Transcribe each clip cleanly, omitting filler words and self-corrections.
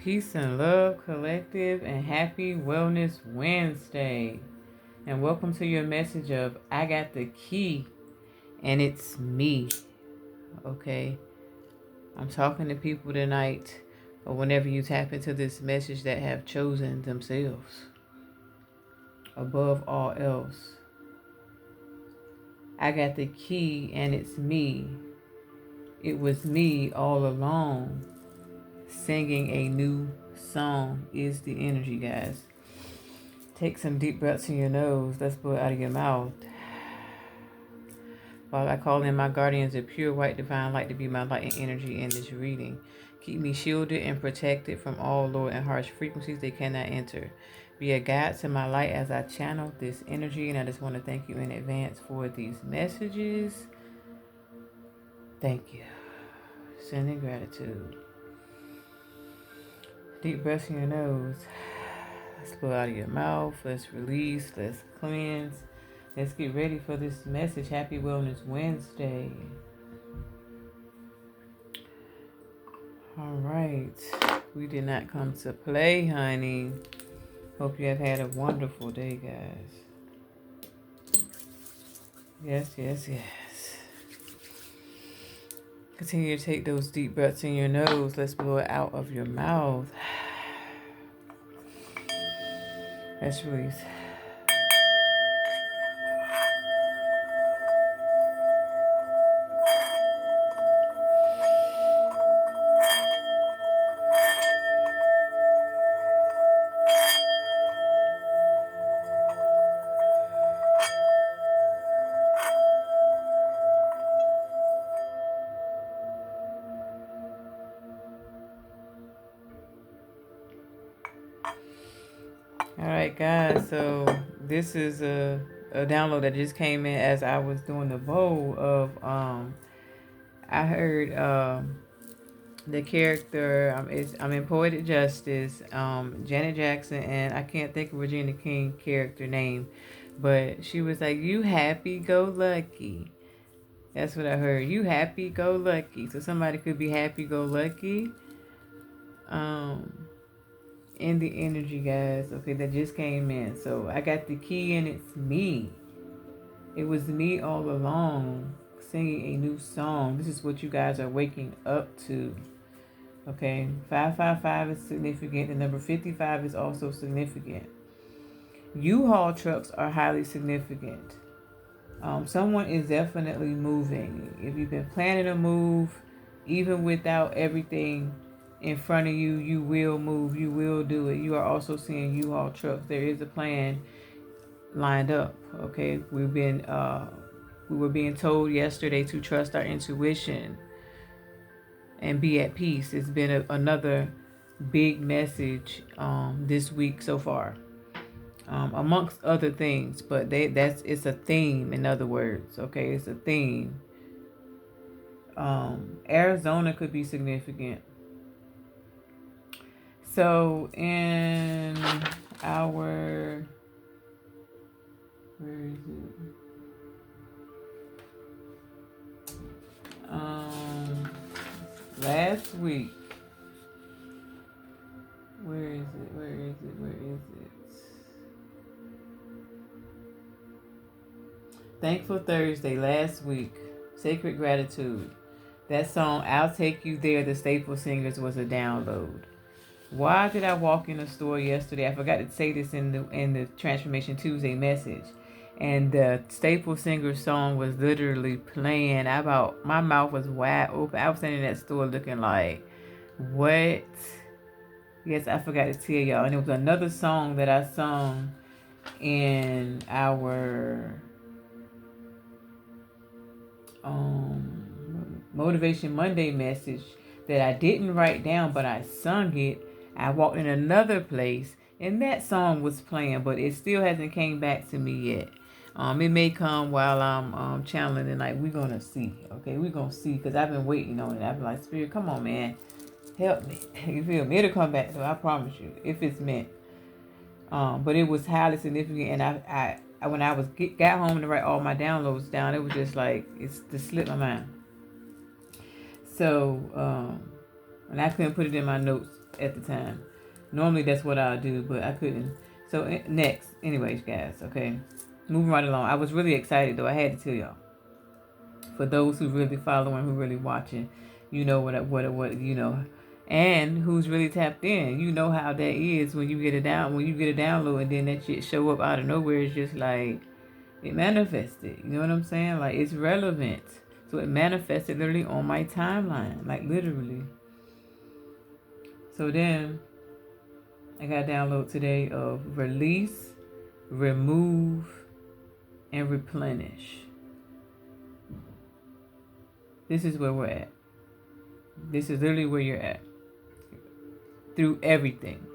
Peace and love, collective, and happy Wellness Wednesday. And welcome to your message of I got the key and it's me. Okay. I'm talking to people tonight or whenever you tap into this message that have chosen themselves above all else. I got the key and it's me. It was me all along. Singing a new song is the energy, guys. Take some deep breaths in your nose. Let's blow it out of your mouth. While I call in my guardians of pure white divine light to be my light and energy in this reading. Keep me shielded and protected from all low and harsh frequencies they cannot enter. Be a guide to my light as I channel this energy. And I just want to thank you in advance for these messages. Thank you. Sending gratitude. Deep breaths in your nose. Let's blow out of your mouth. Let's release. Let's cleanse. Let's get ready for this message. Happy Wellness Wednesday. All right. We did not come to play, honey. Hope you have had a wonderful day, guys. Yes, yes, yes. Continue to take those deep breaths in your nose. Let's blow it out of your mouth. Let's release. All right, guys. So this is a download that just came in as I was doing the bowl of I heard the character I'm in Poetic Justice, Janet Jackson, and I can't think of Regina King character name, but she was like, "You happy go lucky." That's what I heard. You happy go lucky. So somebody could be happy go lucky. In the energy, guys. Okay, that just came in. So I got the key and it's me. It was me all along singing a new song. This is what you guys are waking up to. Okay, 555 is significant. The number 55 is also significant. U-Haul trucks are highly significant. Someone is definitely moving. If you've been planning a move, even without everything in front of you, you will move. You will do it. You are also seeing U-Haul trucks. There is a plan lined up. Okay, we were being told yesterday to trust our intuition and be at peace. It's been another big message this week so far, amongst other things. But it's a theme. In other words, okay, it's a theme. Arizona could be significant. So in our, where is it? Last week. Where is it? Thankful Thursday last week. Sacred Gratitude. That song, I'll Take You There, the Staple Singers, was a download. Why did I walk in the store yesterday? I forgot to say this in the Transformation Tuesday message. And the Staple Singers song was literally playing. My mouth was wide open. I was standing in that store looking like, what? Yes, I forgot to tell y'all. And it was another song that I sung in our Motivation Monday message that I didn't write down, but I sung it. I walked in another place and that song was playing, but it still hasn't came back to me yet. It may come while I'm channeling tonight. We're gonna see. Okay, we're gonna see, because I've been waiting on it. I've been like, Spirit, come on, man, help me. You feel me? It'll come back, so I promise you, if it's meant. But it was highly significant, and I when I got home to write all my downloads down, it was just like it's just slipped my mind. So and I couldn't put it in my notes at the time. Normally that's what I do, but I couldn't. So next, anyways, guys. Okay, moving right along. I was really excited though. I had to tell y'all. For those who really following, who really watching, you know what you know, and who's really tapped in. You know how that is when you get a download, and then that shit show up out of nowhere. It's just like it manifested. You know what I'm saying? Like it's relevant. So it manifested literally on my timeline, like literally. So then I got a download today of release, remove, and replenish. This is where we're at. This is literally where you're at. Through everything.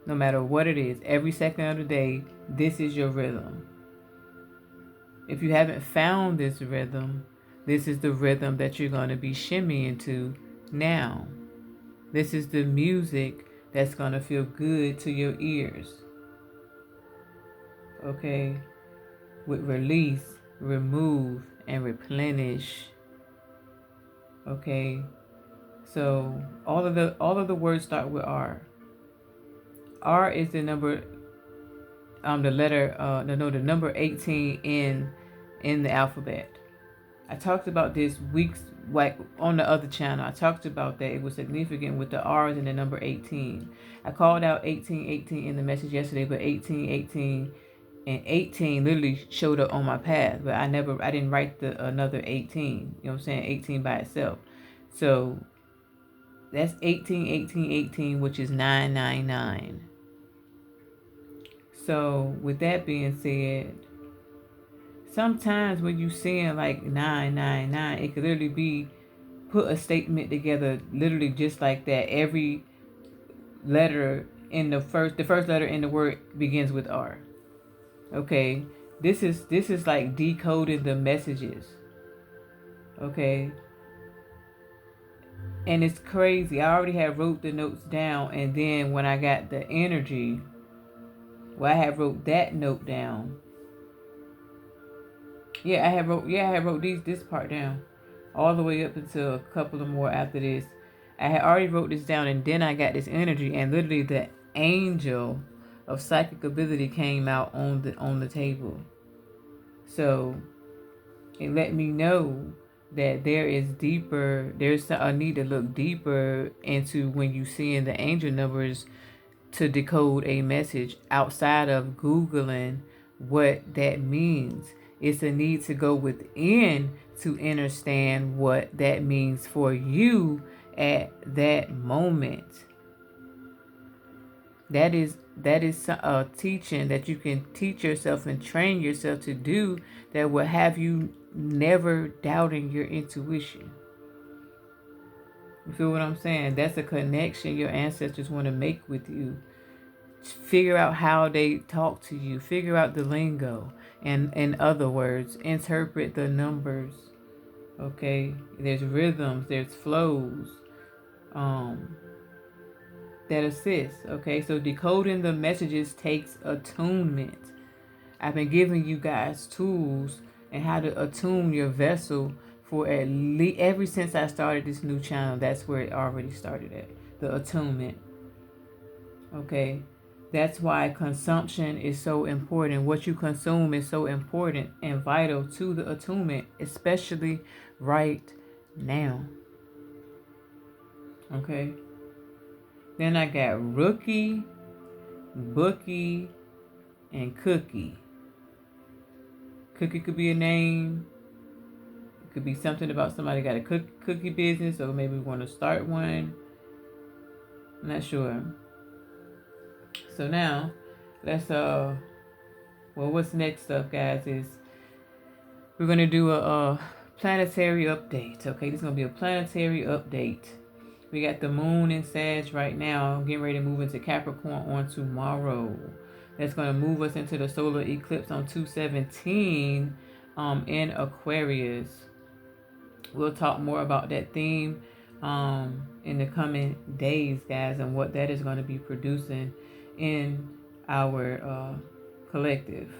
No matter what it is, every second of the day, this is your rhythm. If you haven't found this rhythm, this is the rhythm that you're going to be shimmying to now. This is the music that's going to feel good to your ears. Okay? With release, remove, and replenish. Okay? So all of the words start with R. R is the number the number 18 in the alphabet. I talked about this weeks like on the other channel. I talked about that. It was significant with the R's and the number 18. I called out 1818 in the message yesterday, but 1818 and 18 literally showed up on my path, but I didn't write the another 18. You know what I'm saying? 18 by itself. So that's 181818, which is 999. So with that being said, sometimes when you seeing like 999, it could literally be put a statement together literally just like that. Every letter in the first letter in the word begins with R. Okay. This is like decoding the messages. Okay. And it's crazy. I already had wrote the notes down, and then when I got the energy, I had wrote that note down. I had wrote this part down. All the way up until a couple of more after this. I had already wrote this down, and then I got this energy, and literally the angel of psychic ability came out on the table. So it let me know that there's a need to look deeper into when you seeing the angel numbers to decode a message outside of Googling what that means. It's a need to go within to understand what that means for you at that moment. That is a teaching that you can teach yourself and train yourself to do that will have you never doubting your intuition. You feel what I'm saying? That's a connection your ancestors want to make with you. Figure out how they talk to you. Figure out the lingo. And in other words, interpret the numbers. Okay? There's rhythms, there's flows that assist. Okay? So decoding the messages takes attunement. I've been giving you guys tools and how to attune your vessel for at least ever since I started this new channel. That's where it already started at. The attunement. Okay? That's why consumption is so important. What you consume is so important and vital to the attunement, especially right now. Okay? Then I got rookie, bookie, and cookie. Cookie could be a name. It could be something about somebody got a cookie business, or maybe want to start one. I'm not sure. So now, let's what's next up, guys, is we're gonna do a planetary update. Okay, this is gonna be a planetary update. We got the moon in Sag right now. I'm getting ready to move into Capricorn on tomorrow. That's gonna move us into the solar eclipse on 2/17 in Aquarius. We'll talk more about that theme in the coming days, guys, and what that is going to be producing in our collective.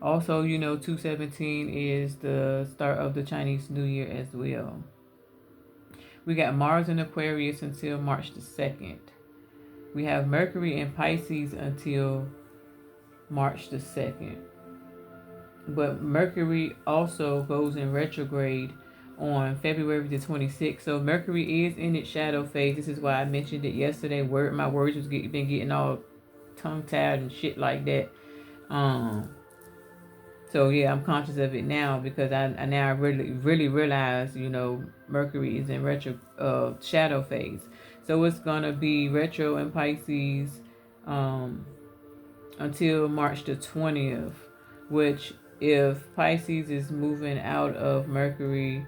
Also, 2/17 is the start of the Chinese New Year as well. We got Mars in Aquarius until March the 2nd. We have Mercury in Pisces until March the 2nd. But Mercury also goes in retrograde on February the 26th. So Mercury is in its shadow phase. This is why I mentioned it yesterday. My words was been getting all tongue tied and shit like that. So yeah, I'm conscious of it now because I now really realize, Mercury is in retro shadow phase. So it's gonna be retro in Pisces until March the 20th, which if Pisces is moving out of Mercury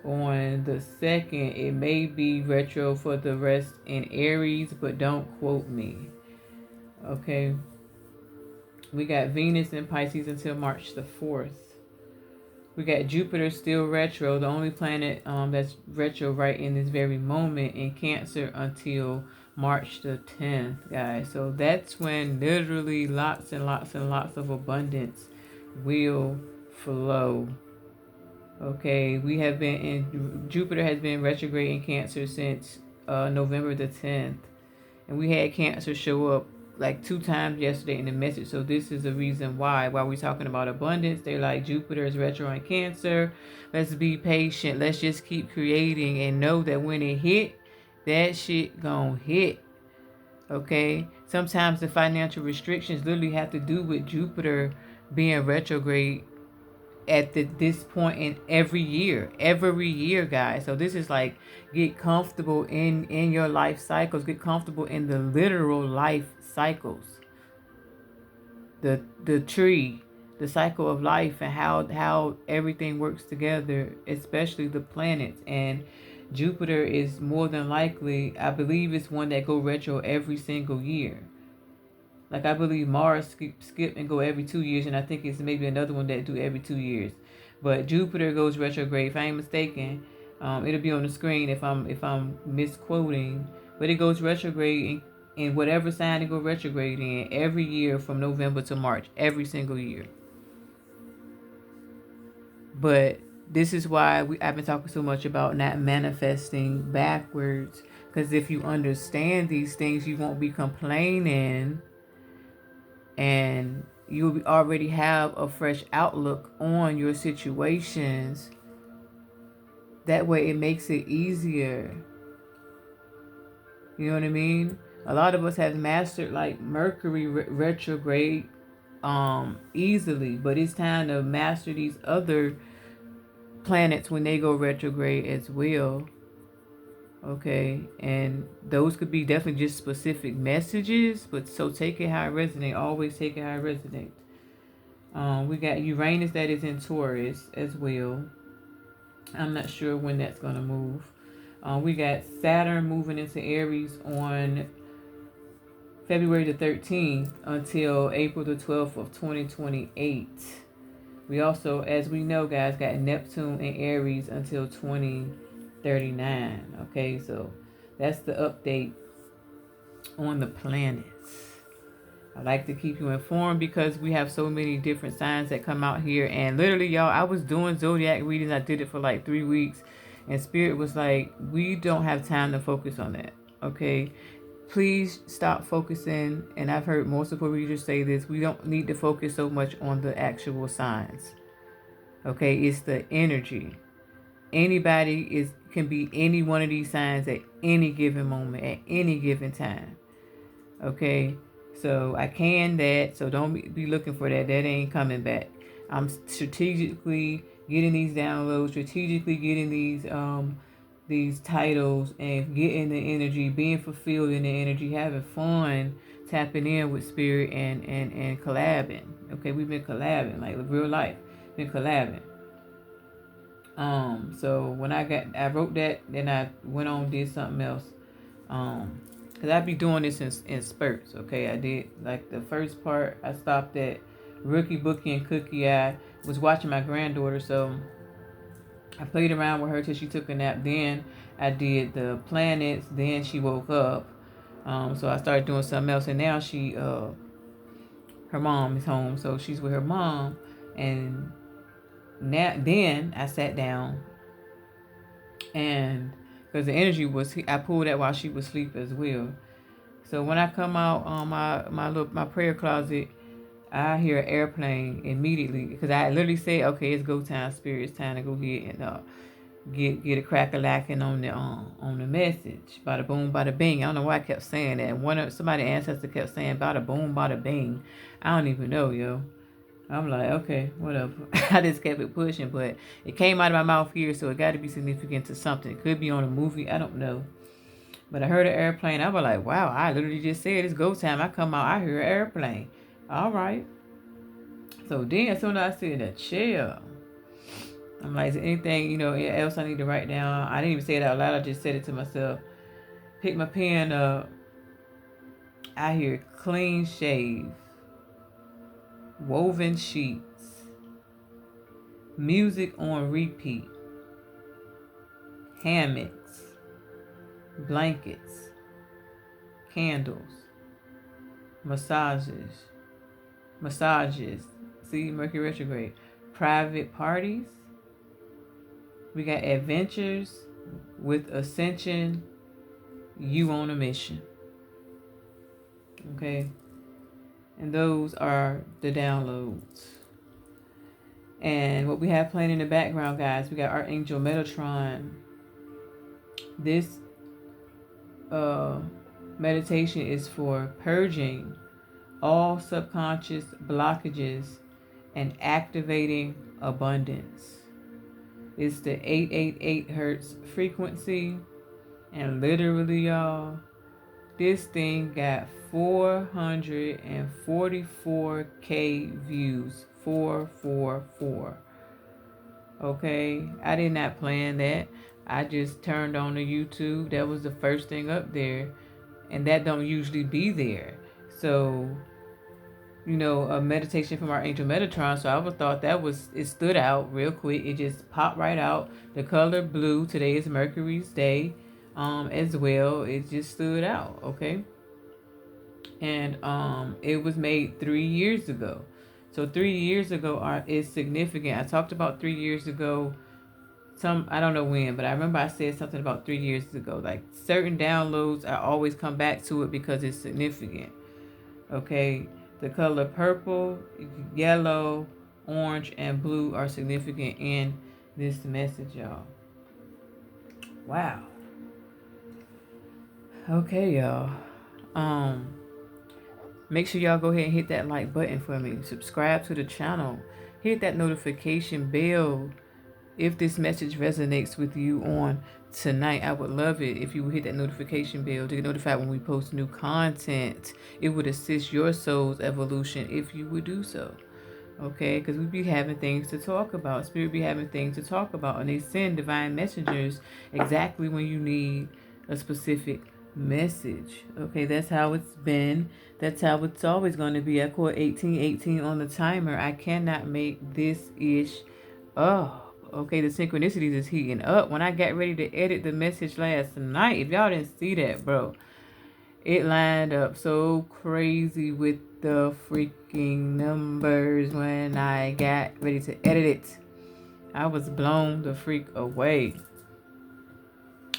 on the 2nd, it may be retro for the rest in Aries, but don't quote me. Okay. We got Venus in Pisces until March the 4th. We got Jupiter still retro, the only planet that's retro right in this very moment in Cancer until March the 10th, guys. So that's when literally lots and lots and lots of abundance will flow. Okay, Jupiter has been retrograde in Cancer since November the 10th. And we had Cancer show up like 2 times yesterday in the message. So this is the reason why we're talking about abundance. They're like, Jupiter is retro in Cancer. Let's be patient. Let's just keep creating and know that when it hit, that shit gonna hit. Okay? Sometimes the financial restrictions literally have to do with Jupiter being retrograde at this point in every year, guys. So this is like, get comfortable in your life cycles, get comfortable in the literal life cycles, the tree, the cycle of life, and how everything works together, especially the planets. And Jupiter is more than likely, I believe, it's one that go retro every single year. Like, I believe Mars skip and go every 2 years, and I think it's maybe another one that do every 2 years. But Jupiter goes retrograde. If I ain't mistaken, it'll be on the screen if I'm misquoting. But it goes retrograde in whatever sign it go retrograde in every year from November to March, every single year. But this is why I've been talking so much about not manifesting backwards. Because if you understand these things, you won't be complaining, and you already have a fresh outlook on your situations. That way it makes it easier. You know what I mean? A lot of us have mastered like Mercury retrograde easily, but it's time to master these other planets when they go retrograde as well. Okay, and those could be definitely just specific messages, but so take it how it resonates. Always take it how it resonates. We got Uranus that is in Taurus as well. I'm not sure when that's going to move. We got Saturn moving into Aries on February the 13th until April the 12th of 2028. We also, as we know, guys, got Neptune in Aries until 2039. Okay, so that's the update on the planets. I like to keep you informed because we have so many different signs that come out here. And literally, y'all, I was doing zodiac readings. I did it for like 3 weeks. And Spirit was like, we don't have time to focus on that. Okay? Please stop focusing. And I've heard multiple readers say this. We don't need to focus so much on the actual signs. Okay? It's the energy. Anybody can be any one of these signs at any given moment, at any given time. Okay? So I can that. So don't be looking for that. That ain't coming back. I'm strategically getting these downloads, strategically getting these titles, and getting the energy, being fulfilled in the energy, having fun, tapping in with Spirit and collabing. Okay, we've been collabing, like real life. Been collabing. So when I wrote that, then I went on, did something else. Because I be doing this in spurts, okay? I did, like, the first part, I stopped at Rookie, Bookie, and Cookie. I was watching my granddaughter, so I played around with her till she took a nap. Then I did the planets. Then she woke up. So I started doing something else. And now her mom is home, so she's with her mom. And then I sat down, and because the energy was, I pulled that while she was asleep as well. So when I come out on my prayer closet, I hear an airplane immediately because I literally say, "Okay, it's go time, spirit. It's time to go ahead and get a crack a lacking on the message. Bada boom, bada bing." I don't know why I kept saying that. Somebody ancestor kept saying bada boom, bada bing. I don't even know, yo. I'm like, okay, whatever. I just kept it pushing, but it came out of my mouth here, so it got to be significant to something. It could be on a movie. I don't know. But I heard an airplane. I was like, wow, I literally just said it's go time. I come out, I hear an airplane. All right. So then, as soon as I sit in that chair, I'm like, is there anything, else I need to write down? I didn't even say it out loud. I just said it to myself. Pick my pen up. I hear clean shave, woven sheets, music on repeat, hammocks, blankets, candles, massages. See, Mercury retrograde. Private parties. We got adventures with ascension. You on a mission. Okay. And those are the downloads. And what we have playing in the background, guys, we got Archangel Metatron. This meditation is for purging all subconscious blockages and activating abundance. It's the 888 hertz frequency. And literally, y'all, this thing got 444K views. 444. Okay, I did not plan that. I just turned on the YouTube. That was the first thing up there, and that don't usually be there. So, a meditation from our angel Metatron. So I would thought it stood out real quick. It just popped right out. The color blue. Today is Mercury's day, as well. It just stood out. Okay, and it was made 3 years ago. So 3 years ago is significant. I talked about 3 years ago. I don't know when, but I remember I said something about 3 years ago. Like certain downloads, I always come back to it because it's significant. Okay, the color purple, yellow, orange, and blue are significant in this message, y'all. Wow. Okay, y'all. Make sure y'all go ahead and hit that like button for me. Subscribe to the channel. Hit that notification bell if this message resonates with you on tonight. I would love it if you would hit that notification bell to get notified when we post new content. It would assist your soul's evolution if you would do so. Okay, because we be having things to talk about. Spirit be having things to talk about, and they send divine messengers exactly when you need a specific message. Okay, that's how it's been. That's how it's always going to be. I call 1818 on the timer. I cannot make this ish up. Okay, the synchronicities is heating up. When I got ready to edit the message last night, if y'all didn't see that, bro, it lined up so crazy with the freaking numbers when I got ready to edit it. I was blown the freak away.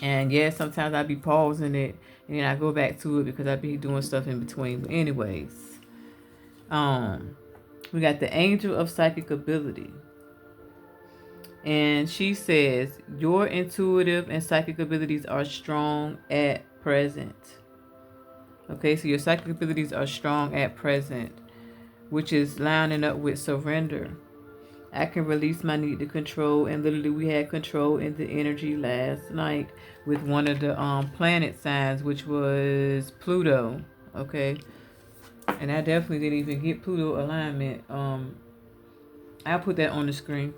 And yeah, sometimes I be pausing it and then I go back to it because I be doing stuff in between. But anyways, we got the angel of psychic ability. And she says, your intuitive and psychic abilities are strong at present. Okay, so your psychic abilities are strong at present, which is lining up with surrender. I can release my need to control, and literally we had control in the energy last night with one of the planet signs, which was Pluto. Okay, and I definitely didn't even get Pluto alignment. I'll put that on the screen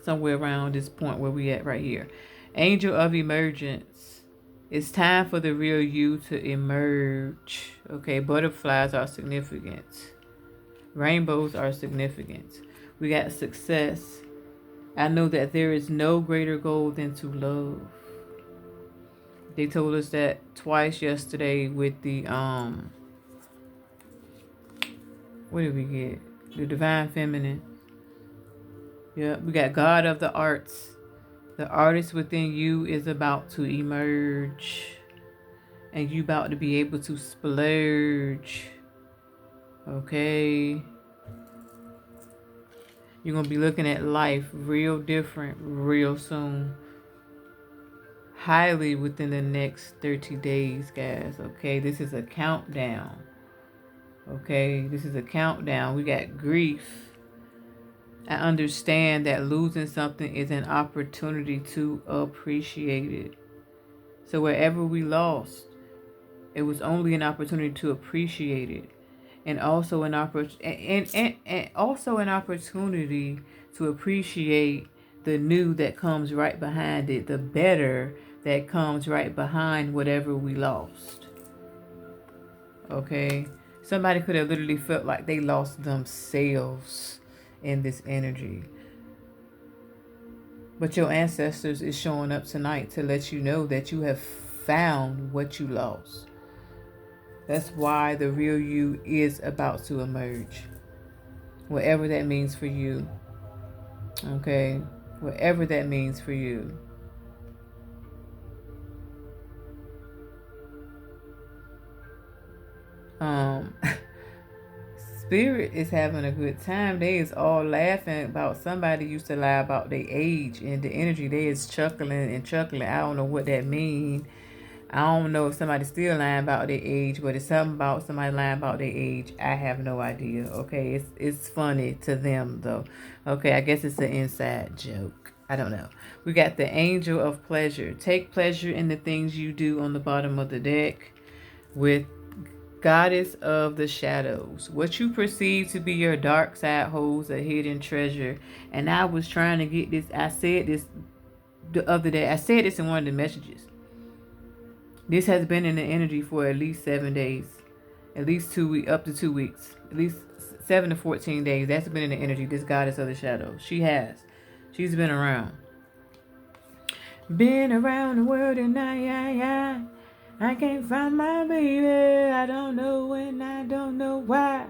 somewhere around this point where we at right here. Angel of emergence. It's time for the real you to emerge. Okay, butterflies are significant. Rainbows are significant. We got success. I know that there is no greater goal than to love. They told us that twice yesterday with the what did we get? The divine feminine. Yeah, we got God of the arts, The artist within you is about to emerge. And you about to be able to splurge. Okay? You're going to be looking at life real different real soon. Highly within the next 30 days, guys. Okay? This is a countdown. Okay? This is a countdown. We got grief. I understand that losing something is an opportunity to appreciate it. So wherever we lost, it was only an opportunity to appreciate it. And also an also an opportunity to appreciate the new that comes right behind it, the better that comes right behind whatever we lost. Okay? Somebody could have literally felt like they lost themselves in this energy. But your ancestors is showing up tonight to let you know that you have found what you lost. That's why the real you is about to emerge. Whatever that means for you. Okay? Whatever that means for you. Um Spirit is having a good time. They is all laughing about somebody used to lie about their age, and the energy they is chuckling and chuckling. I don't know what that means. I don't know if somebody's still lying about their age, but it's something about somebody lying about their age. I have no idea. Okay, it's funny to them though. Okay, I guess it's an inside joke. I don't know. We got the angel of pleasure. Take pleasure in the things you do on the bottom of the deck with goddess of the shadows. What you perceive to be your dark side holds a hidden treasure. And I was trying to get this. I said this the other day. I said this in one of the messages. This has been in the energy for at least 7 days, at least 2 weeks, up to 2 weeks, at least 7 to 14 days. That's been in the energy. This goddess of the shadows. She has. She's been around. Been around the world and I can't find my baby. I don't know when, I don't know why.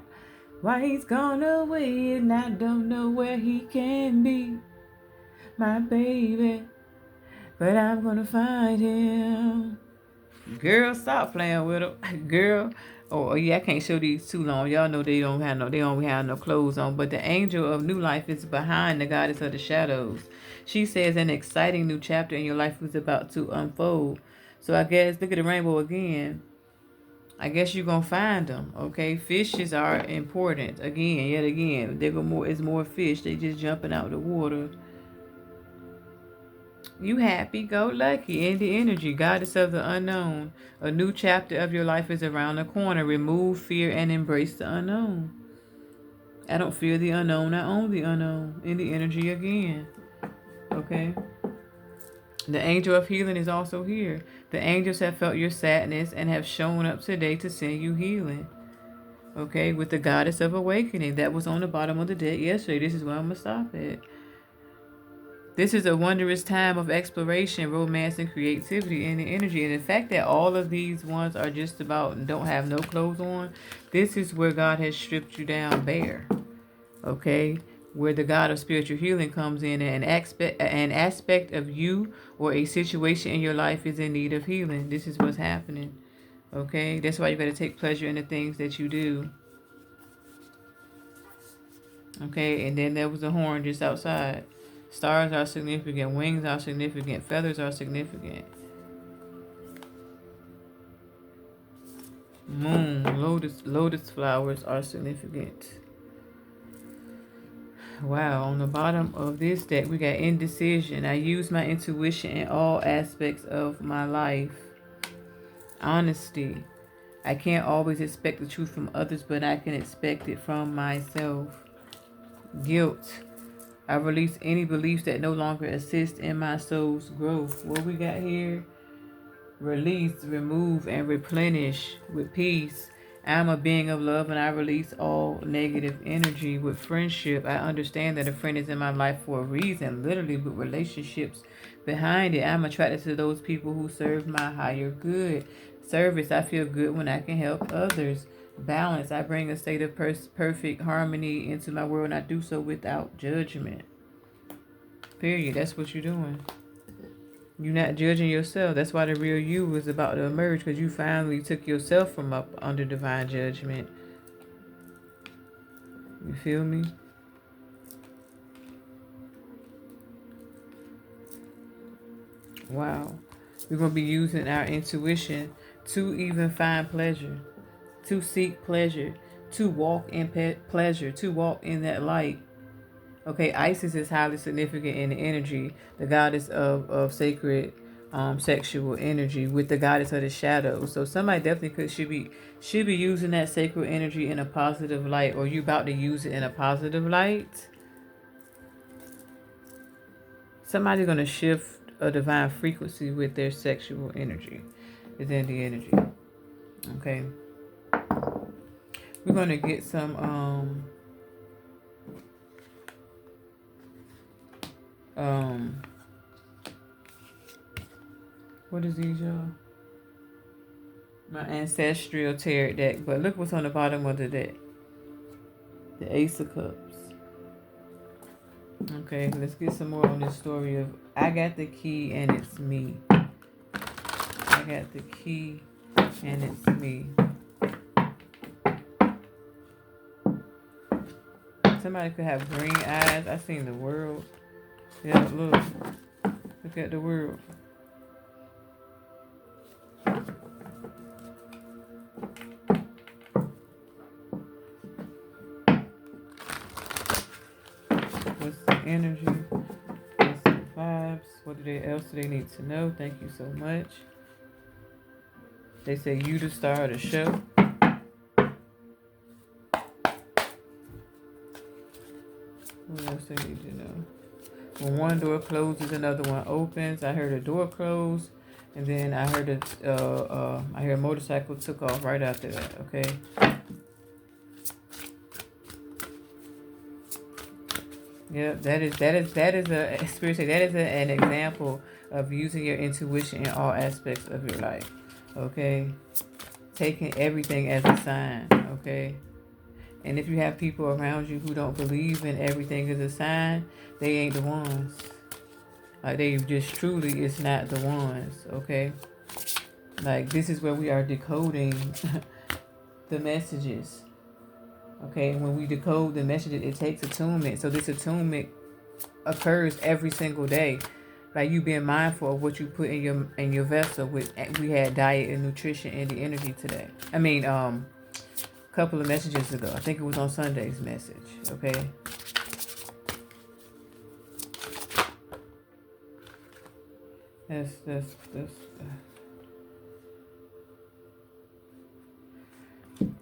Why he's gone away and I don't know where he can be. My baby. But I'm gonna find him. Girl, stop playing with them. Girl. Oh yeah, I can't show these too long. Y'all know they don't have no clothes on. But the angel of new life is behind the goddess of the shadows. She says an exciting new chapter in your life is about to unfold. So I guess look at the rainbow again. I guess you're gonna find them. Okay, fishes are important. Again, yet again. They go more. It's more fish. They just jumping out the water. You happy, go lucky, in the energy, goddess of the unknown. A new chapter of your life is around the corner. Remove fear and embrace the unknown. I don't fear the unknown. I own the unknown. In the energy again. Okay. The angel of healing is also here. The angels have felt your sadness and have shown up today to send you healing. Okay, with the goddess of awakening. That was on the bottom of the deck yesterday. This is where I'm going to stop at. This is a wondrous time of exploration, romance, and creativity and the energy. And the fact that all of these ones are just about and don't have no clothes on, this is where God has stripped you down bare. Okay? Where the God of spiritual healing comes in, and an aspect of you or a situation in your life is in need of healing. This is what's happening. Okay? That's why you got to take pleasure in the things that you do. Okay? And then there was a horn just outside. Stars are significant. Wings are significant. Feathers are significant. Moon, lotus flowers are significant. Wow, on the bottom of this deck, we got indecision. I use my intuition in all aspects of my life. Honesty. I can't always expect the truth from others, but I can expect it from myself. Guilt. I release any beliefs that no longer assist in my soul's growth. What we got here? Release, remove, and replenish with peace. I'm a being of love and I release all negative energy. With friendship, I understand that a friend is in my life for a reason, literally with relationships behind it. I'm attracted to those people who serve my higher good. Service, I feel good when I can help others. Balance, I bring a state of perfect harmony into my world and I do so without judgment. Period. That's what you're doing. You're not judging yourself. That's why the real you is about to emerge, because you finally took yourself from up under divine judgment. You feel me? Wow. We're going to be using our intuition to even find pleasure, to seek pleasure, to walk in pleasure, to walk in that light. Okay, Isis is highly significant in the energy, the goddess of sacred sexual energy with the goddess of the shadows. So somebody definitely should be using that sacred energy in a positive light, or you about to use it in a positive light. Somebody's gonna shift a divine frequency with their sexual energy. Is in the energy. Okay. We're gonna get some what is these, y'all? My ancestral tarot deck, but look what's on the bottom of the deck. The Ace of Cups. Okay, let's get some more on this story of I got the key and it's me. I got the key and it's me. Somebody could have green eyes. I seen the world. Yeah, look at the world. What's the energy? What's the vibes? What else do they need to know? Thank you so much. They say you the star of the show. What else they need to know? When one door closes, another one opens. I heard a door close, and then I heard a motorcycle took off right after that. Okay. Yeah, that is a spirit say that is an example of using your intuition in all aspects of your life. Okay, taking everything as a sign. Okay, and if you have people around you who don't believe in everything as a sign, they ain't the ones. Like they just truly is not the ones. Okay, like this is where we are decoding the messages. Okay, when we decode the messages, it takes attunement. So this attunement occurs every single day. Like you being mindful of what you put in your vessel. We had diet and nutrition and the energy today. I mean, couple of messages ago. I think it was on Sunday's message. Okay. That's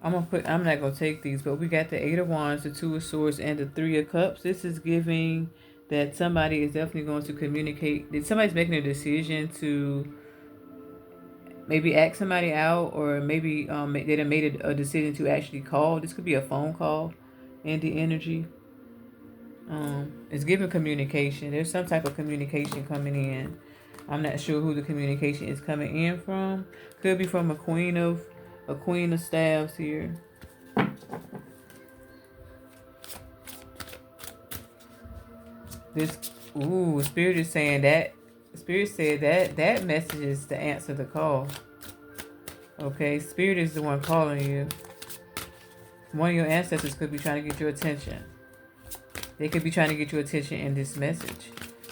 I'm not gonna take these, but we got the Eight of Wands, the Two of Swords, and the Three of Cups. This is giving that somebody is definitely going to communicate. That somebody's making a decision to maybe ask somebody out, or maybe they done made a decision to actually call. This could be a phone call in the energy. It's giving communication. There's some type of communication coming in. I'm not sure who the communication is coming in from. Could be from a queen of staffs here. This spirit is saying that spirit said that message is to answer the call. Okay, spirit is the one calling you. One of your ancestors could be trying to get your attention. They could be trying to get your attention in this message.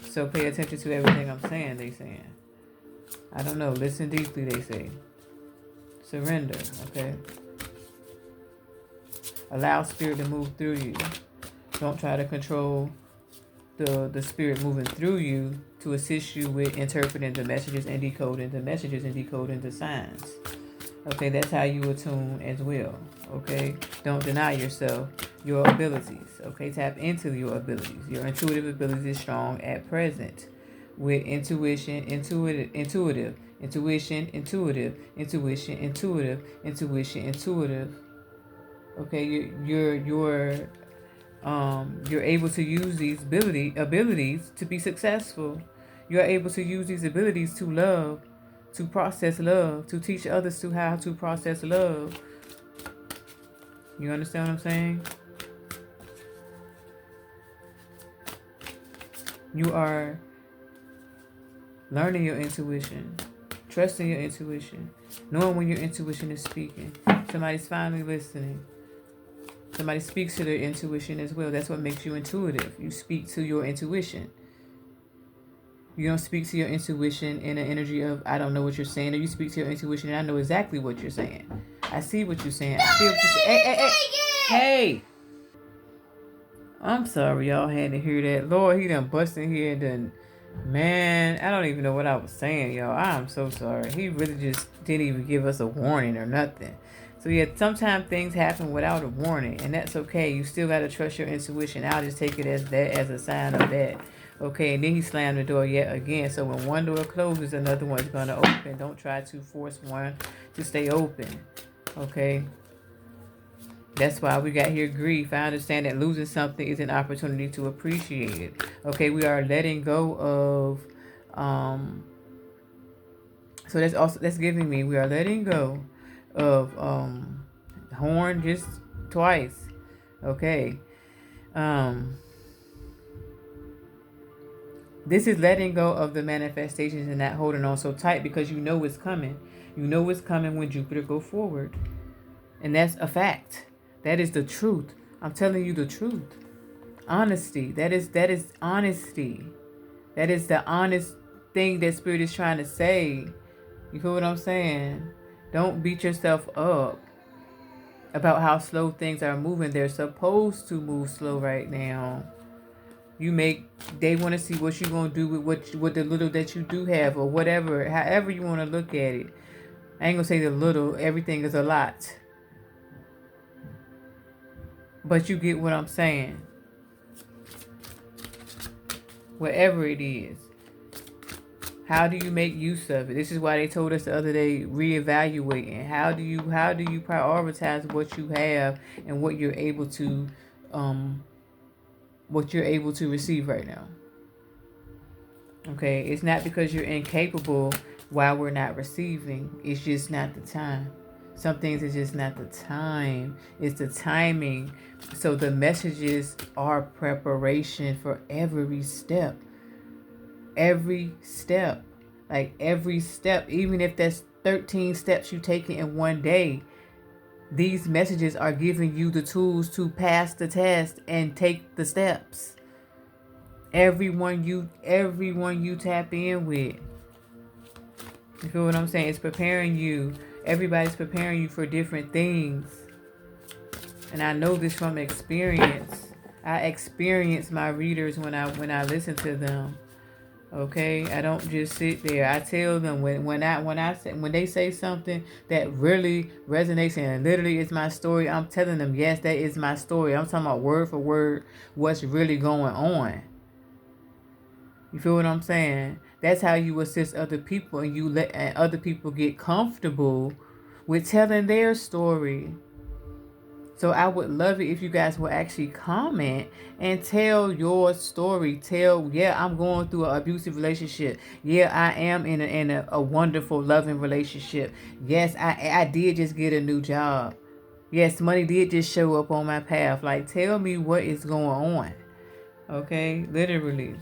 So pay attention to everything I'm saying, they saying. I don't know, listen deeply, they say. Surrender, okay? Allow spirit to move through you. Don't try to control the spirit moving through you to assist you with interpreting the messages and decoding the messages and decoding the signs. Okay, that's how you attune as well. Okay, don't deny yourself your abilities. Okay, tap into your abilities. Your intuitive ability is strong at present. With intuition, intuitive, Okay, you're able to use these abilities to be successful. You're able to use these abilities to love, to process love, to teach others to how to process love. You understand what I'm saying? You are Learning your intuition. Trusting your intuition. Knowing when your intuition is speaking. Somebody's finally listening. Somebody speaks to their intuition as well. That's what makes you intuitive. You speak to your intuition. You don't speak to your intuition in an energy of, I don't know what you're saying. Or you speak to your intuition and I know exactly what you're saying. I see what you're saying. I feel what you're saying. Hey. I'm sorry y'all had to hear that. Lord, he done busted here and done. Man, I don't even know what I was saying, y'all. I'm so sorry. He really just didn't even give us a warning or nothing. So yeah, sometimes things happen without a warning, and that's okay. You still gotta trust your intuition. I'll just take it as that, as a sign of that. Okay, and then he slammed the door yet again. So when one door closes, another one's gonna open. Don't try to force one to stay open. Okay. That's why we got here grief. I understand that losing something is an opportunity to appreciate it. Okay, we are letting go of so that's giving me we are letting go of horn just twice. Okay. Um this is letting go of the manifestations and not holding on so tight because you know it's coming. You know it's coming when Jupiter go forward. And that's a fact. That is the truth. I'm telling you the truth. Honesty. That is honesty. That is the honest thing that Spirit is trying to say. You feel what I'm saying? Don't beat yourself up about how slow things are moving. They're supposed to move slow right now. They want to see what you're gonna do with the little that you do have, or whatever, however you want to look at it. I ain't gonna say the little. Everything is a lot. But you get what I'm saying. Whatever it is. How do you make use of it? This is why they told us the other day, reevaluating. How do you prioritize what you have and what you're able to receive right now? Okay, it's not because you're incapable while we're not receiving. It's just not the time. Some things is just not the time. It's the timing. So the messages are preparation for every step. Every step. Like every step. Even if that's 13 steps you take in one day. These messages are giving you the tools to pass the test and take the steps. Everyone you tap in with. You feel what I'm saying? It's preparing you. Everybody's preparing you for different things. And I know this from experience. I experience my readers when I listen to them. Okay? I don't just sit there. I tell them when they say something that really resonates and literally is my story, I'm telling them, yes, that is my story. I'm talking about word for word what's really going on. You feel what I'm saying? That's how you assist other people, and you let other people get comfortable with telling their story. So I would love it if you guys would actually comment and tell your story. I'm going through an abusive relationship. Yeah, I am in a wonderful, loving relationship. Yes, I did just get a new job. Yes, money did just show up on my path. Like, tell me what is going on. Okay, literally.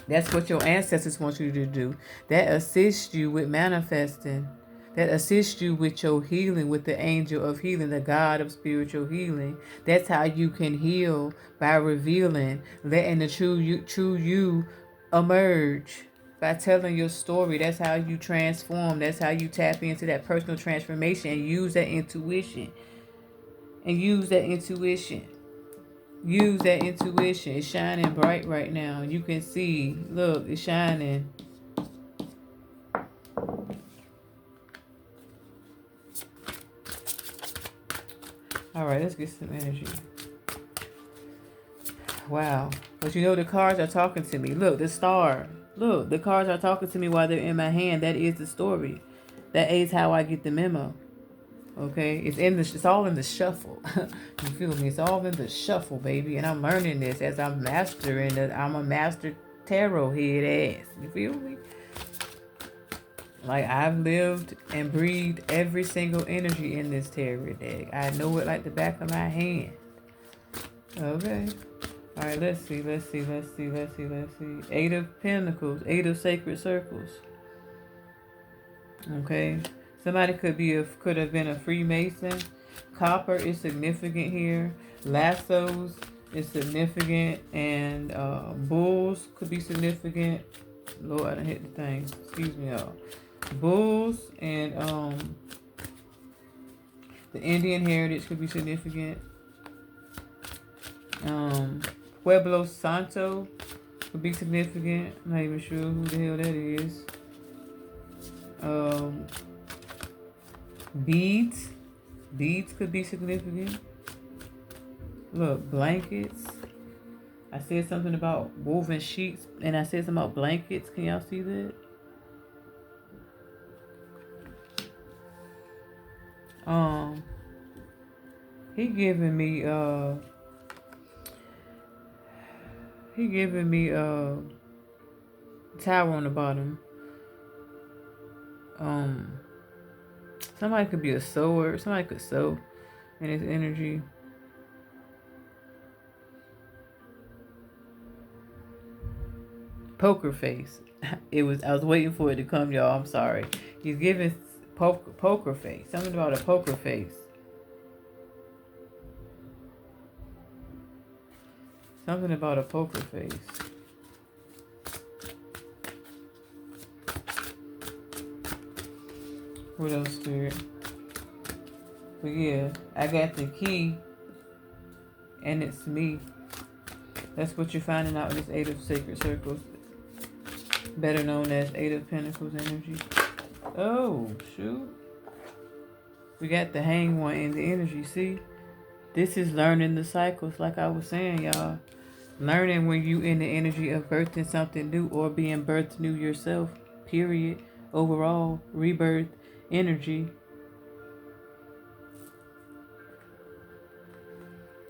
That's what your ancestors want you to do. That assists you with manifesting. That assists you with your healing, with the angel of healing, the God of spiritual healing. That's how you can heal, by revealing, letting the true you emerge. By telling your story. That's how you transform. That's how you tap into that personal transformation and use that intuition. Use that intuition. It's shining bright right now. You can see. Look, it's shining. All right, let's get some energy. Wow. But you know the cards are talking to me. Look, the star. Look, the cards are talking to me while they're in my hand. That is the story. That is how I get the memo. Okay? It's all in the shuffle. You feel me? It's all in the shuffle, baby. And I'm learning this as I'm mastering it. I'm a master tarot head ass. You feel me? Like, I've lived and breathed every single energy in this tarot deck. I know it like the back of my hand. Okay? All right, let's see. Eight of Pentacles, Eight of Sacred Circles. Okay, somebody could have been a Freemason. Copper is significant here. Lassos is significant, and bulls could be significant. Lord, I done hit the thing. Excuse me, y'all. Bulls and the Indian heritage could be significant. Pueblo Santo could be significant. I'm not even sure who the hell that is. Beads. Beads could be significant. Look, blankets. I said something about woven sheets, and I said something about blankets. Can y'all see that? He giving me tower on the bottom. Somebody could be a sower. Somebody could sow in his energy. Poker face. I was waiting for it to come, y'all. I'm sorry. He's giving poker face. Something about a poker face. Something about a poker face. What else, Spirit? But yeah, I got the key, and it's me. That's what you're finding out in this Eight of Sacred Circles, better known as Eight of Pentacles energy. Oh, shoot. We got the Hanged One in the energy, see? This is learning the cycles, like I was saying, y'all. Learning when you in the energy of birthing something new or being birthed new yourself, period. Overall, rebirth energy.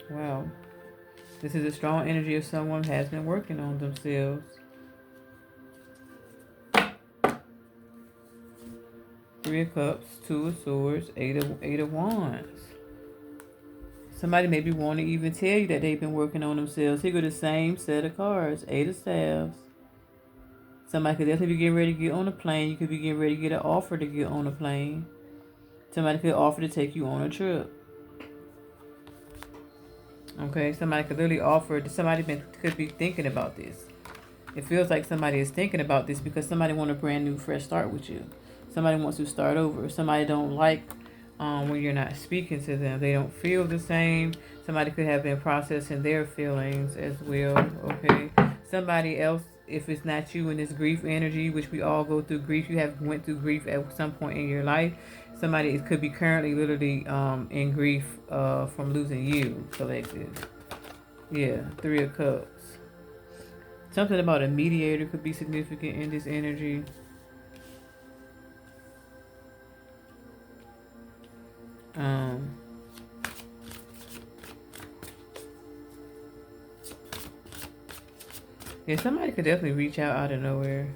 Wow. This is a strong energy of someone who has been working on themselves. Three of Cups, Two of Swords, Eight of Wands. Somebody maybe want to even tell you that they've been working on themselves. Here go the same set of cards. Eight of Staves. Somebody could definitely be getting ready to get on a plane. You could be getting ready to get an offer to get on a plane. Somebody could offer to take you on a trip. Okay, somebody could literally offer. Could be thinking about this. It feels like somebody is thinking about this because somebody want a brand new, fresh start with you. Somebody wants to start over. Somebody don't like when you're not speaking to them. They don't feel the same. Somebody could have been processing their feelings as well. Okay, somebody else, if it's not you in this grief energy, which we all go through grief. You have went through grief at some point in your life. Somebody could be currently literally in grief from losing you, collective. Yeah, Three of Cups. Something about a mediator could be significant in this energy. Yeah, somebody could definitely reach out of nowhere.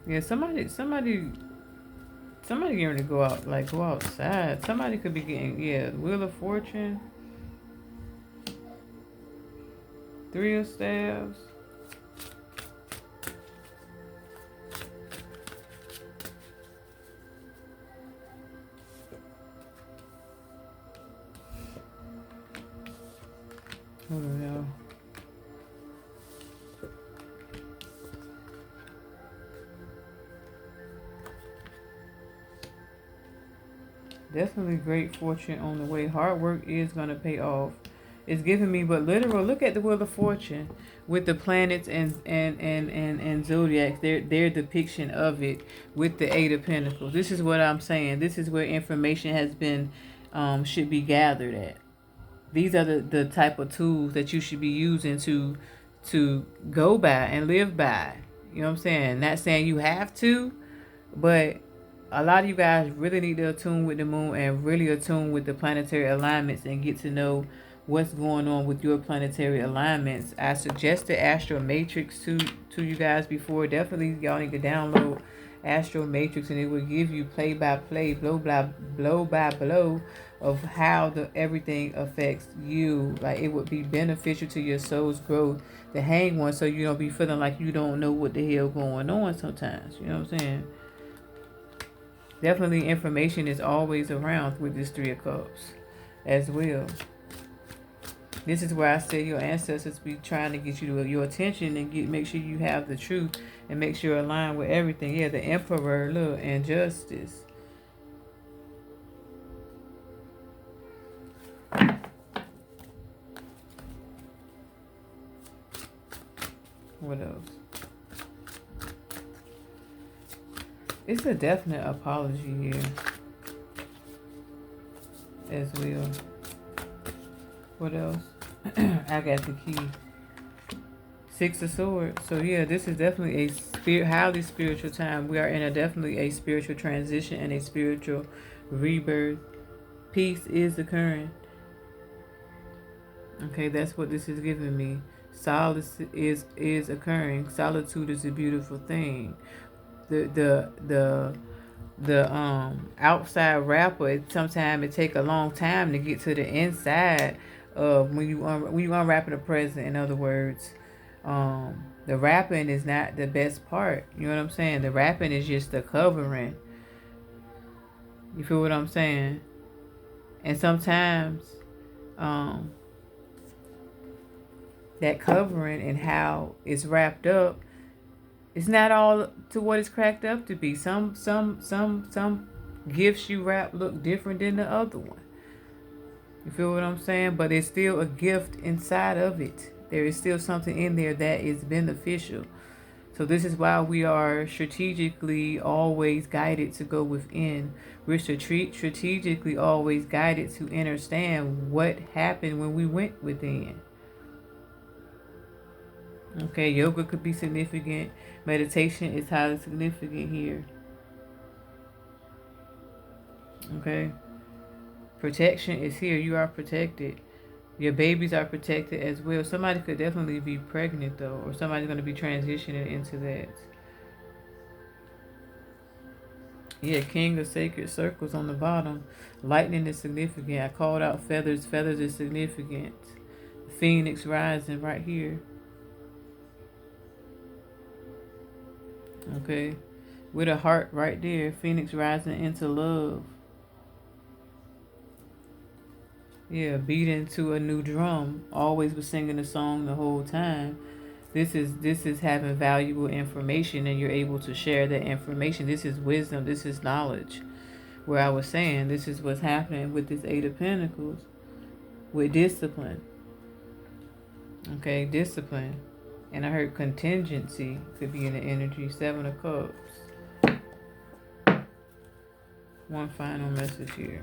Yeah, somebody getting ready to go outside. Somebody could be getting, Wheel of Fortune. Three of Staves. Hold on, y'all. Definitely great fortune on the way. Hard work is going to pay off. It's giving me, but literal. Look at the Wheel of Fortune with the planets and zodiacs. Their depiction of it with the Eight of Pentacles. This is what I'm saying. This is where information has been should be gathered at. These are the type of tools that you should be using to go by and live by. You know what I'm saying? Not saying you have to, but a lot of you guys really need to attune with the moon and really attune with the planetary alignments and get to know what's going on with your planetary alignments. I suggested Astro Matrix to you guys before. Definitely y'all need to download Astro Matrix, and it will give you play by play, blow by blow of how the everything affects you. Like, it would be beneficial to your soul's growth to hang one, so you don't be feeling like you don't know what the hell going on sometimes. You know what I'm saying? Definitely information is always around with this Three of Cups as well. This is where I say your ancestors be trying to get you to your attention and make sure you have the truth and make sure you're aligned with everything. Yeah, the Emperor, look, and justice. What else? It's a definite apology here as well. What else? I got the key. Six of Swords. So yeah, this is definitely a highly spiritual time. We are in definitely a spiritual transition and a spiritual rebirth. Peace is occurring. Okay, that's what this is giving me. Solace is occurring. Solitude is a beautiful thing. The outside wrapper, sometimes it take a long time to get to the inside of when you unwrapping a present. In other words, the wrapping is not the best part. You know what I'm saying? The wrapping is just the covering. You feel what I'm saying? And sometimes that covering and how it's wrapped up, it's not all to what it's cracked up to be. Some gifts you wrap look different than the other one. You feel what I'm saying? But it's still a gift inside of it. There is still something in there that is beneficial. So this is why we are strategically always guided to go within. We're strategically always guided to understand what happened when we went within. Okay, yoga could be significant. Meditation is highly significant here. Okay. Protection is here. You are protected. Your babies are protected as well. Somebody could definitely be pregnant though, or somebody's going to be transitioning into that. Yeah, King of Sacred Circles on the bottom. Lightning is significant. I called out feathers. Feathers is significant. Phoenix rising right here. Okay. With a heart right there. Phoenix rising into love. Yeah, beating to a new drum. Always was singing the song the whole time. This is having valuable information, and you're able to share that information. This is wisdom. This is knowledge. Where I was saying this is what's happening with this Eight of Pentacles. With discipline. Okay, discipline. And I heard contingency could be in the energy. Seven of Cups. One final message here.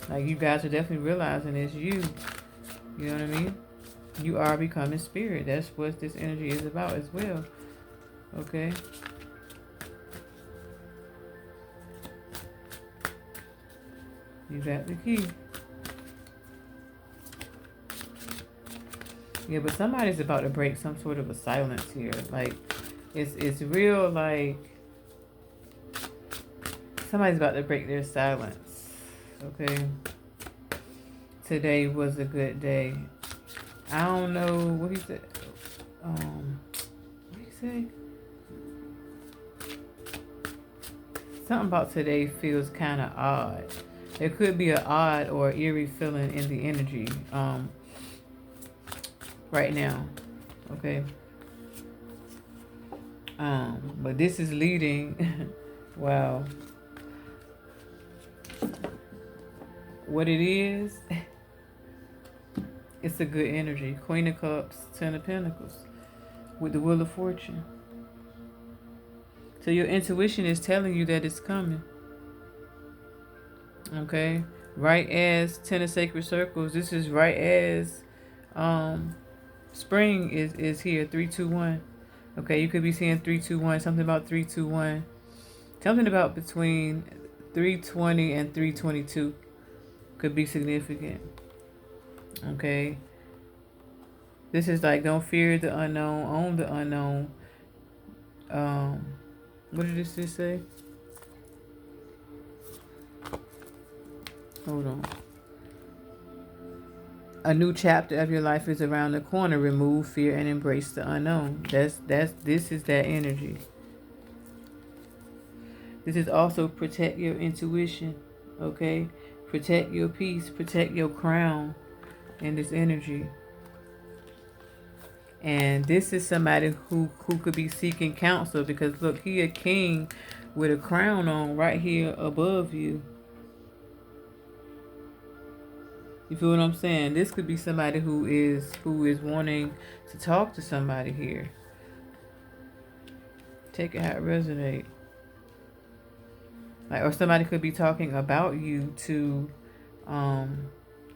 Like, you guys are definitely realizing it's you. You know what I mean? You are becoming spirit. That's what this energy is about as well. Okay? You got the key. Yeah, but somebody's about to break some sort of a silence here. Like, it's real, like, somebody's about to break their silence. Okay, today was a good day. I don't know what he said. What did he say? Something about today feels kind of odd. There could be an odd or eerie feeling in the energy right now. Okay. But this is leading. Wow. What it is, it's a good energy. Queen of Cups, Ten of Pentacles, with the Wheel of Fortune. So your intuition is telling you that it's coming. Okay, right as Ten of Sacred Circles, this is right as spring is here. 3, 2, 1. Okay, you could be seeing 3, 2, 1. Something about 3, 2, 1. Something about between 320 and 322. Could be significant. Okay. This is like, don't fear the unknown, own the unknown. Um, what did this just say? Hold on. A new chapter of your life is around the corner. Remove fear and embrace the unknown. This is that energy. This is also protect your intuition. Okay? Protect your peace, protect your crown in this energy. And this is somebody who could be seeking counsel, because look, he a king with a crown on right here above you. You feel what I'm saying? This could be somebody who is wanting to talk to somebody here. Take it how it resonates. Like, or somebody could be talking about you to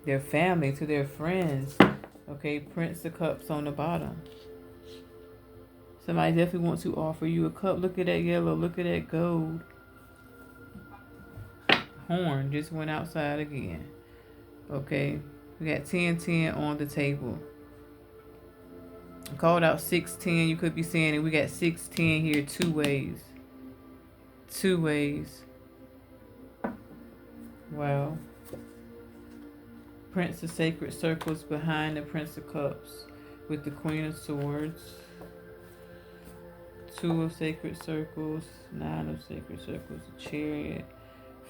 their family, to their friends. Okay, Prince of Cups on the bottom. Somebody definitely wants to offer you a cup. Look at that yellow. Look at that gold. Horn just went outside again. Okay, we got 10-10 on the table. I called out 6-10. You could be saying it. We got 6-10 here two ways. Two ways. Wow. Prince of Sacred Circles behind the Prince of Cups with the Queen of Swords. Two of Sacred Circles. 9 of Sacred Circles. The Chariot.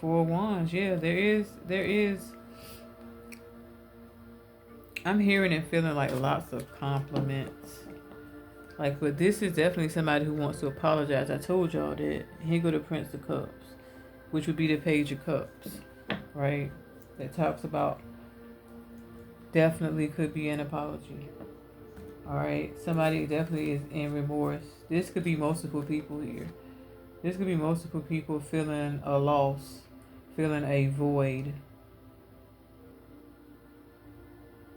4 of Wands. Yeah, there is. I'm hearing and feeling like lots of compliments. Like, but this is definitely somebody who wants to apologize. I told y'all that. Here go the Prince of Cups, which would be the Page of Cups, right? That talks about definitely could be an apology. All right, somebody definitely is in remorse. This could be multiple people here. This could be multiple people feeling a loss, feeling a void.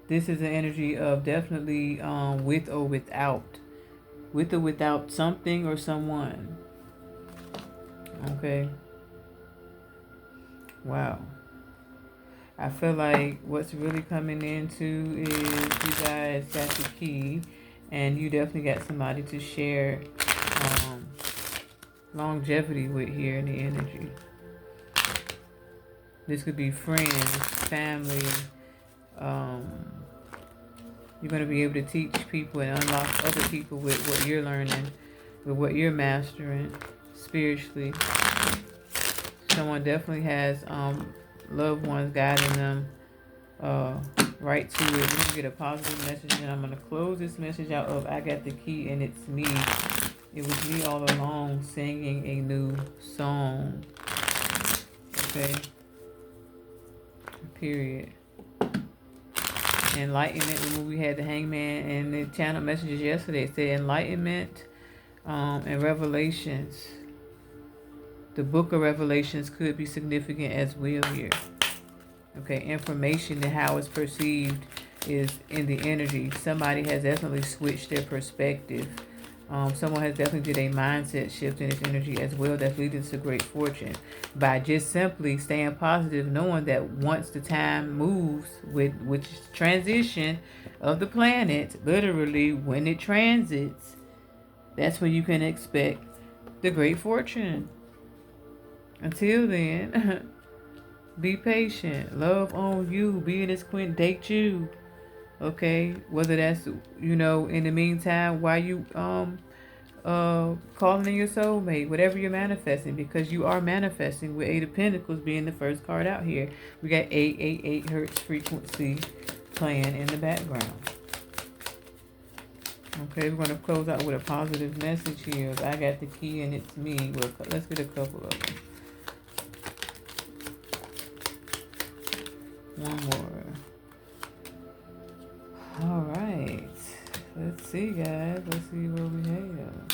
This is an energy of definitely with or without. With or without something or someone. Okay. Wow. I feel like what's really coming into is you guys got the key, and you definitely got somebody to share longevity with here in the energy. This could be friends, family. You're going to be able to teach people and unlock other people with what you're learning, with what you're mastering spiritually. Someone definitely has loved ones guiding them right to it. We're going to get a positive message, and I'm going to close this message out of I got the key and it's me. It was me all along singing a new song. Okay. Period. Enlightenment. Remember, we had the Hangman and the channel messages yesterday. It said enlightenment and revelations. The book of Revelations could be significant as well here. Okay, information and how it's perceived is in the energy. Somebody has definitely switched their perspective. Someone has definitely did a mindset shift in this energy as well that's leading to great fortune by just simply staying positive, knowing that once the time moves with which transition of the planet, literally when it transits, that's when you can expect the great fortune. Until then, be patient. Love on you. Be in this queen. Date you. Okay, whether that's in the meantime while you calling in your soulmate, whatever you're manifesting, because you are manifesting with 8 of Pentacles being the first card out here. We got 888 hertz frequency playing in the background. Okay, we're gonna close out with a positive message here. I got the key and it's me. Well, let's get a couple of them. One more. All right. Let's see, guys. Let's see what we have.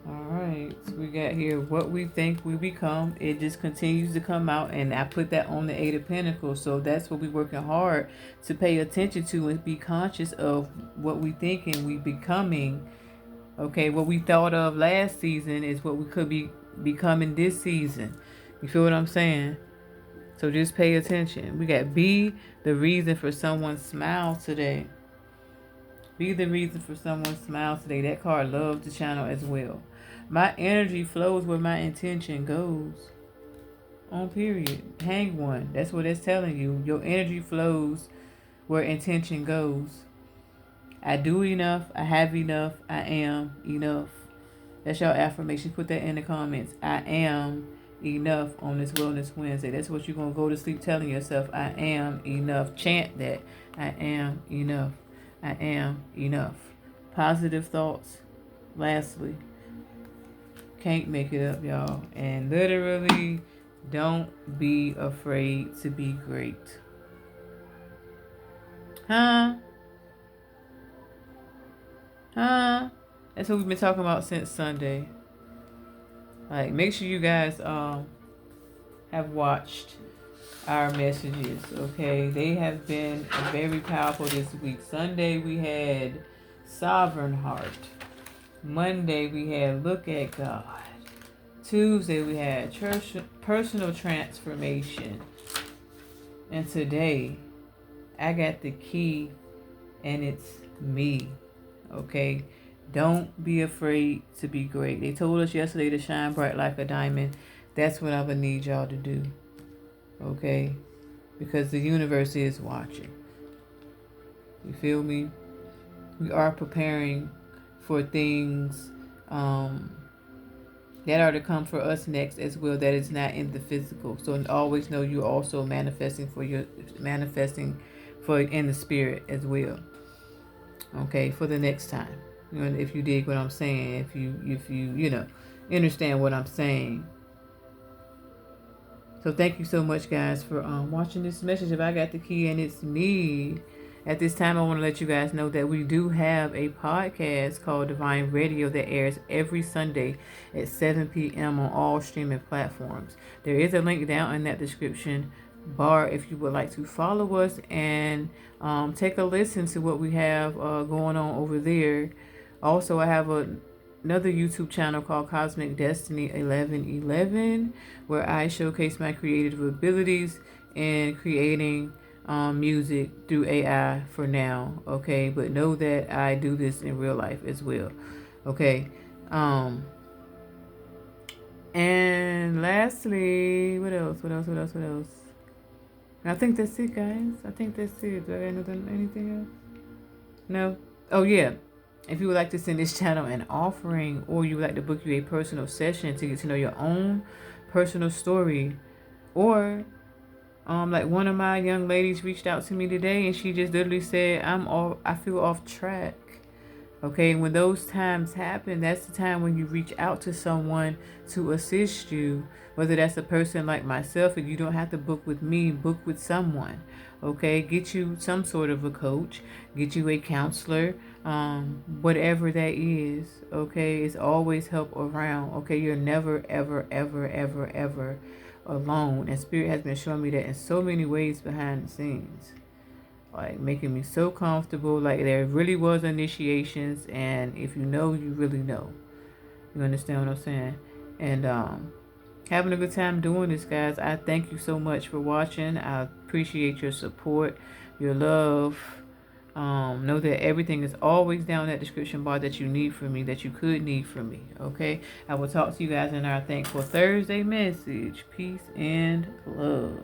All right. So we got here what we think we become. It just continues to come out, and I put that on the 8 of Pentacles. So that's what we're working hard to pay attention to and be conscious of what we think and we becoming. Okay, what we thought of last season is what we could be be coming this season. You feel what I'm saying? So just pay attention. We got be the reason for someone's smile today. Be the reason for someone's smile today. That card loves the channel as well. My energy flows where my intention goes. On period. Hang one. That's what it's telling you. Your energy flows where intention goes. I do enough. I have enough. I am enough. That's your affirmation. Put that in the comments. I am enough on this Wellness Wednesday. That's what you're going to go to sleep telling yourself. I am enough. Chant that. I am enough. I am enough. Positive thoughts. Lastly, can't make it up, y'all. And literally, don't be afraid to be great. Huh? That's what we've been talking about since Sunday. Like, make sure you guys have watched our messages, okay? They have been very powerful this week. Sunday we had Sovereign Heart. Monday we had Look at God. Tuesday we had Personal Transformation. And today I got the key, and it's me, okay? Don't be afraid to be great. They told us yesterday to shine bright like a diamond. That's what I'm going to need y'all to do, okay? Because the universe is watching. You feel me? We are preparing for things that are to come for us next as well, that is not in the physical. So always know you're also manifesting for in the spirit as well. Okay, for the next time. You know, if you dig what I'm saying, if you understand what I'm saying. So thank you so much, guys, for watching this message of I Got the Key, and it's me. At this time, I want to let you guys know that we do have a podcast called Divine Radio that airs every Sunday at 7 p.m. on all streaming platforms. There is a link down in that description bar if you would like to follow us and take a listen to what we have going on over there. Also, I have another YouTube channel called Cosmic Destiny 1111, where I showcase my creative abilities in creating music through AI for now, okay? But know that I do this in real life as well, okay? And lastly, what else? I think that's it, guys. I think that's it. Do I got anything else? No? Oh, yeah. If you would like to send this channel an offering, or you would like to book you a personal session to get to know your own personal story, or like one of my young ladies reached out to me today, and she just literally said, I feel off track. Okay, when those times happen, that's the time when you reach out to someone to assist you, whether that's a person like myself, and you don't have to book with me, book with someone. Okay, get you some sort of a coach, get you a counselor, whatever that is. Okay, it's always help around. Okay, you're never, ever, ever, ever, ever alone. And Spirit has been showing me that in so many ways behind the scenes, like making me so comfortable. Like there really was initiations, and if you know, you really know. You understand what I'm saying? And having a good time doing this, guys. I thank you so much for watching. I appreciate your support, your love. Know that everything is always down in that description bar that you need from me, that you could need from me. Okay, I will talk to you guys in our Thankful Thursday message. Peace and love.